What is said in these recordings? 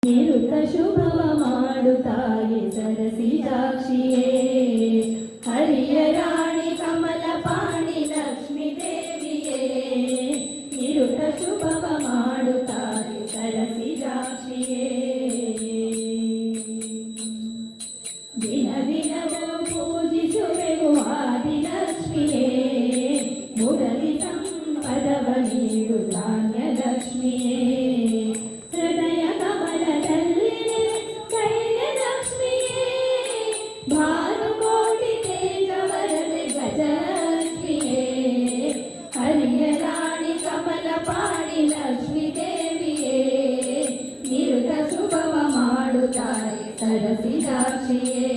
ನಿರುತ ಶುಭವ ಮಾಡುತ್ತಾಯಿ ಸರಸಿಜಾಕ್ಷಿಯೇ ಹರಿಯ ರಾಣಿ ಕಮಲ ಪಾಣಿ ಲಕ್ಷ್ಮೀ ದೇವಿಯೇ ನಿರುತ ಶುಭವ ಮಾಡುತ್ತಾಯಿ ಸರಸಿಜಾಕ್ಷಿಯೇ ದಿನ ದಿನದಲ್ಲೂ ಪೂಜಿಸುವೆವು ಆದಿಲಕ್ಷ್ಮಿಯೇ ಮುರಳಿ ಸಂಪದವ ನೀಡು ಧಾನ್ಯ ಲಕ್ಷ್ಮಿಯೇ ಹೃದಯ ಕಮಲದಲ್ಲಿ ಕೈಯ ಲಕ್ಷ್ಮಿಯೇ ಭಾನುಕೋಟಿ ತೇಜವರದೆ ಗಜಲಕ್ಷ್ಮಿಯೇ ಹರಿಯ ರಾಣಿ ಕಮಲ ಪಾಣಿ ಲಕ್ಷ್ಮೀ ದೇವಿಯೇ ನಿರುತ ಶುಭವ ಮಾಡುತ್ತಾಯಿ ಸರಸಿಜಾಕ್ಷಿಯೇ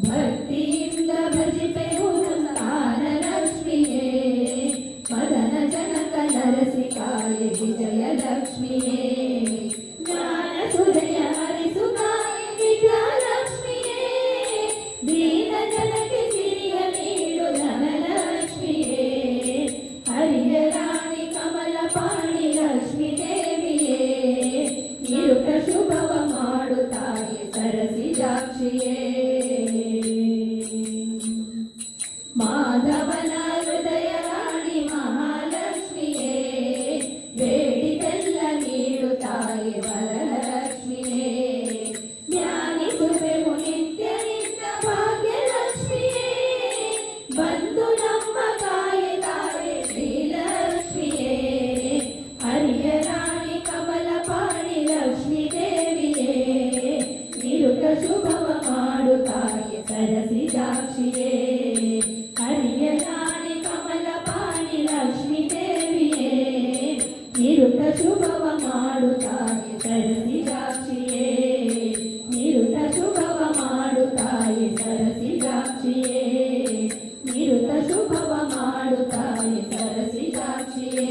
ಭಕ್ತಿಯಿಂದ ಭಜಿಪೆವು ಸಂತಾನ ಲಕ್ಷ್ಮಿಯೇ ಮದನ ಜನಕ ನರಸಿಕಾಯೆ ವಿಜಯ ಲಕ್ಷ್ಮಿಯೇ ಜ್ಞಾನ ಸುಧಯ ಹರಿಸುತ್ತಾಯಿ ವಿದ್ಯಾಲಕ್ಷ್ಮಿಯೇ ದೀನ ಜನಕ್ಕೆ ಸಿರಿಯ ನೀಡು ಧನಲಕ್ಷ್ಮಿಯೇ ಹರಿಯ ರಾಣಿ ಕಮಲ ಪಾಣಿ ಲಕ್ಷ್ಮೀ ದೇವಿಯೇ ನಿರುತ ಶುಭವ ಮಾಡುತ್ತಾಯಿ ಸರಸಿಜಾಕ್ಷಿಯೇ ಮಾಧವನ ಹೃದಯ ರಾಣಿ ಮಹಾಲಕ್ಷ್ಮಿಯೇ ಬೇಡಿದೆಲ್ಲ ನೀಡುತ್ತಾಯಿ ವರಲಕ್ಷ್ಮಿಯೇ ಧ್ಯಾನಿಸುವೆವು ನಿತ್ಯ ನಿತ್ಯ ಭಾಗ್ಯಲಕ್ಷ್ಮಿಯೇ ಬಂದು ನಮ್ಮ ಕಾಯುತ್ತಾಯಿ ಶ್ರೀಲಕ್ಷ್ಮಿಯೇ ಹರಿಯ ರಾಣಿ ಕಮಲ ಪಾಣಿ ಲಕ್ಷ್ಮೀ ದೇವಿಯೇ ನಿರುತ ಶುಭವ ಮಾಡುತ್ತಾಯಿ ಸರಸಿಜಾಕ್ಷಿಯೇ ಹರಿಯ ರಾಣಿ ಕಮಲ ಪಾಣಿ ಲಕ್ಷ್ಮೀ ದೇವಿಯೇ ನಿರುತ ಶುಭವ ಮಾಡುತ್ತಾಯಿ ಸರಸಿಜಾಕ್ಷಿಯೇ ನಿರುತ ಶುಭವ ಮಾಡುತ್ತಾಯಿ ಸರಸಿಜಾಕ್ಷಿಯೇ ನಿರುತ ಶುಭವ ಮಾಡುತ್ತಾಯಿ ಸರಸಿಜಾಕ್ಷಿಯೇ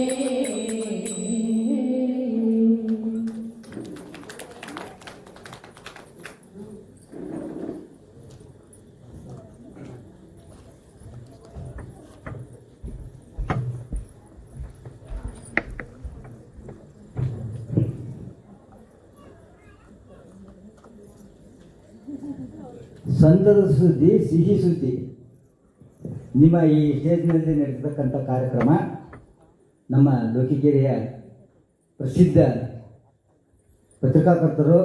ಸಂದದ ಸುದ್ದಿ ಸಿಹಿ ಸುದ್ದಿ. ನಿಮ್ಮ ಈ ಸ್ಟೇಜ್ನಲ್ಲಿ ನಡೆಸತಕ್ಕಂಥ ಕಾರ್ಯಕ್ರಮ ನಮ್ಮ ಲೋಕಿಕೆರೆಯ ಪ್ರಸಿದ್ಧ ಪತ್ರಿಕಾಕರ್ತರು,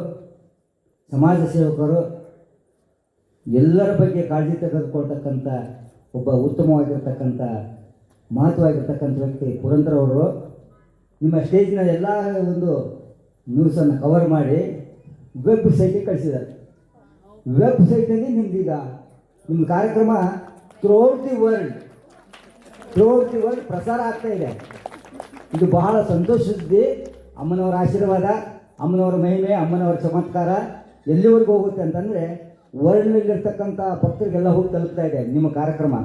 ಸಮಾಜ ಸೇವಕರು, ಎಲ್ಲರ ಬಗ್ಗೆ ಕಾಳಜಿ ತೆಗೆದುಕೊಳ್ತಕ್ಕಂಥ ಒಬ್ಬ ಉತ್ತಮವಾಗಿರ್ತಕ್ಕಂಥ ಮಹತ್ವವಾಗಿರ್ತಕ್ಕಂಥ ವ್ಯಕ್ತಿ ಪುರಂದರವರು ನಿಮ್ಮ ಸ್ಟೇಜ್ನ ಎಲ್ಲ ಒಂದು ನ್ಯೂಸನ್ನು ಕವರ್ ಮಾಡಿ ವೆಬ್ಸೈಟಿಗೆ ಕಳಿಸಿದ್ದಾರೆ. ವೆಬ್ಸೈಟಲ್ಲಿ ನಿಮ್ದೀಗ ನಿಮ್ಮ ಕಾರ್ಯಕ್ರಮ ಥ್ರೂಔಟ್ ದಿ ವರ್ಲ್ಡ್ ಪ್ರಸಾರ ಆಗ್ತಾ ಇದೆ. ಇದು ಬಹಳ ಸಂತೋಷ ಸುದ್ದಿ. ಅಮ್ಮನವರ ಆಶೀರ್ವಾದ, ಅಮ್ಮನವರ ಮಹಿಮೆ, ಅಮ್ಮನವರ ಚಮತ್ಕಾರ ಎಲ್ಲಿವರೆಗೂ ಹೋಗುತ್ತೆ ಅಂತಂದರೆ ವರ್ಲ್ಡ್ನಲ್ಲಿರ್ತಕ್ಕಂಥ ಭಕ್ತರಿಗೆಲ್ಲ ಹೋಗಿ ತಲುಪ್ತಾ ಇದೆ ನಿಮ್ಮ ಕಾರ್ಯಕ್ರಮ.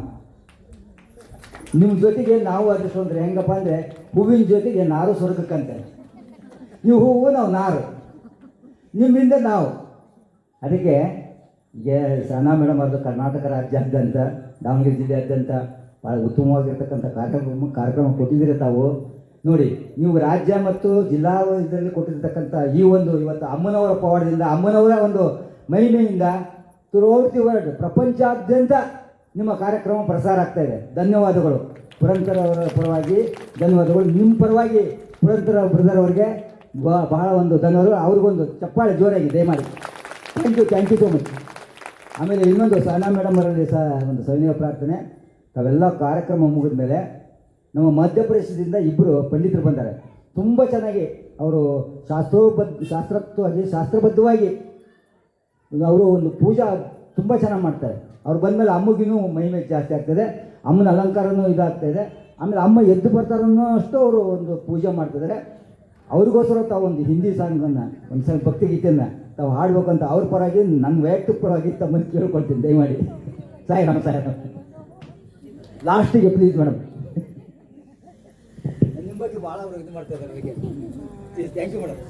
ನಿಮ್ಮ ಜೊತೆಗೆ ನಾವು ಅದೃಷ್ಟವಂತರು. ಹೆಂಗಪ್ಪ ಅಂದರೆ ಹೂವಿನ ಜೊತೆಗೆ ನಾರು ಸ್ವರ್ಗಕ್ಕಂತೆ. ನೀವು ಹೂವು, ನಾವು ನಾರು, ನಿಮ್ಮಿಂದ ನಾವು. ಅದಕ್ಕೆ ಸನಾ ಮೇಡಮ್ ಅವ್ರದ್ದು ಕರ್ನಾಟಕ ರಾಜ್ಯಾದ್ಯಂತ, ದಾವಣಗೆರೆ ಜಿಲ್ಲೆಯಾದ್ಯಂತ ಭಾಳ ಉತ್ತಮವಾಗಿರ್ತಕ್ಕಂಥ ಕಾರ್ಯಕ್ರಮ ಕೊಟ್ಟಿದ್ದೀರಿ ತಾವು. ನೋಡಿ, ನೀವು ರಾಜ್ಯ ಮತ್ತು ಜಿಲ್ಲಾ ಇದರಲ್ಲಿ ಕೊಟ್ಟಿರ್ತಕ್ಕಂಥ ಈ ಒಂದು ಇವತ್ತು ಅಮ್ಮನವರ ಪವಾಡದಿಂದ, ಅಮ್ಮನವರ ಒಂದು ಮಹಿಮೆಯಿಂದ ಥ್ರೂಔಟ್ ದಿ ವರ್ಲ್ಡ್ ಪ್ರಪಂಚಾದ್ಯಂತ ನಿಮ್ಮ ಕಾರ್ಯಕ್ರಮ ಪ್ರಸಾರ ಆಗ್ತಾ ಇದೆ. ಧನ್ಯವಾದಗಳು ಪುರಂದರ ಅವರ ಪರವಾಗಿ, ಧನ್ಯವಾದಗಳು. ನಿಮ್ಮ ಪರವಾಗಿ ಪುರಂದರ ಬ್ರದರ್ ಅವರಿಗೆ ಬಹಳ ಒಂದು ಧನ್ಯವಾದಗಳು. ಅವ್ರಿಗೊಂದು ಚಪ್ಪಾಳೆ ಜೋರಾಗಿ ದಯಮಾಡಿ. Thank you so much. ಆಮೇಲೆ ಇನ್ನೊಂದು ಸಹನಾ ಮೇಡಮ್ ಅವರಲ್ಲಿ ಸಹ ಒಂದು ಸವಿನಯ ಪ್ರಾರ್ಥನೆ. ತಾವೆಲ್ಲ ಕಾರ್ಯಕ್ರಮ ಮುಗಿದ ಮೇಲೆ ನಮ್ಮ ಮಧ್ಯಪ್ರದೇಶದಿಂದ ಇಬ್ಬರು ಪಂಡಿತರು ಬಂದ್ದಾರೆ. ತುಂಬ ಚೆನ್ನಾಗಿ ಅವರು ಶಾಸ್ತ್ರಬದ್ಧವಾಗಿ ಅವರು ಒಂದು ಪೂಜಾ ತುಂಬ ಚೆನ್ನಾಗಿ ಮಾಡ್ತಾರೆ. ಅವ್ರು ಬಂದಮೇಲೆ ಅಮ್ಮಗಿನೂ ಮಹಿಮೆ ಜಾಸ್ತಿ ಆಗ್ತದೆ, ಅಮ್ಮನ ಅಲಂಕಾರನೂ ಇದಾಗ್ತಾಯಿದೆ. ಆಮೇಲೆ ಅಮ್ಮ ಎದ್ದು ಬರ್ತಾರನ್ನೋ ಅಷ್ಟು ಅವರು ಒಂದು ಪೂಜೆ ಮಾಡ್ತಿದ್ದಾರೆ. ಅವ್ರಿಗೋಸ್ಕರ ತಾವು ಒಂದು ಹಿಂದಿ ಸಾಂಗನ್ನು, ಒಂದು ಸಲ ಭಕ್ತಿಗೀತೆಯನ್ನು ತಾವು ಹಾಡ್ಬೇಕಂತ ಅವ್ರ ಪರವಾಗಿ, ನನ್ನ ವೈಯಕ್ತಿಕ ಪರವಾಗಿ ತಮ್ಮನ್ನು ಕೇಳ್ಕೊಳ್ತೀನಿ ದಯಮಾಡಿ. ಸಾಯಿರಾಮ್. ಲಾಸ್ಟಿಗೆ ಪ್ಲೀಸ್ ಮೇಡಮ್. ನಿಮ್ಮ ಬಗ್ಗೆ ಭಾಳ ಅವರು ಇದು ಮಾಡ್ತಾ ಇದ್ದಾರೆ. Thank you madam.